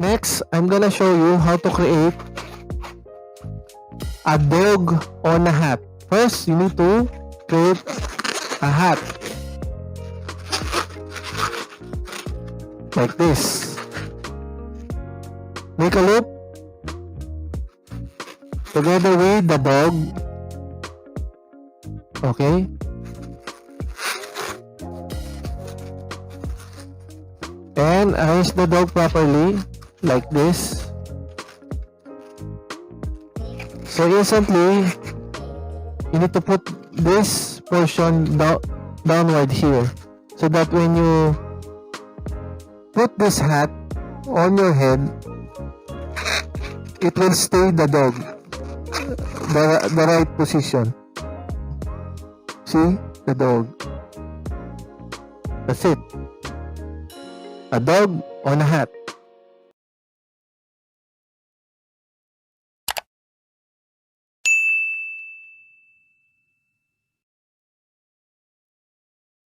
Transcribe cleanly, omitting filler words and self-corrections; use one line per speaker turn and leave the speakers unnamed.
Next, I'm gonna show you how to create a dog on a hat. First, you need to create a hat. Like this. Make a loop together with the dog. Okay. And arrange the dog properly like this. So instantly, you need to put this portion downward here, so that when you put this hat on your head, it will stay the dog, the right position. See? The dog. That's it. A dog on a hat.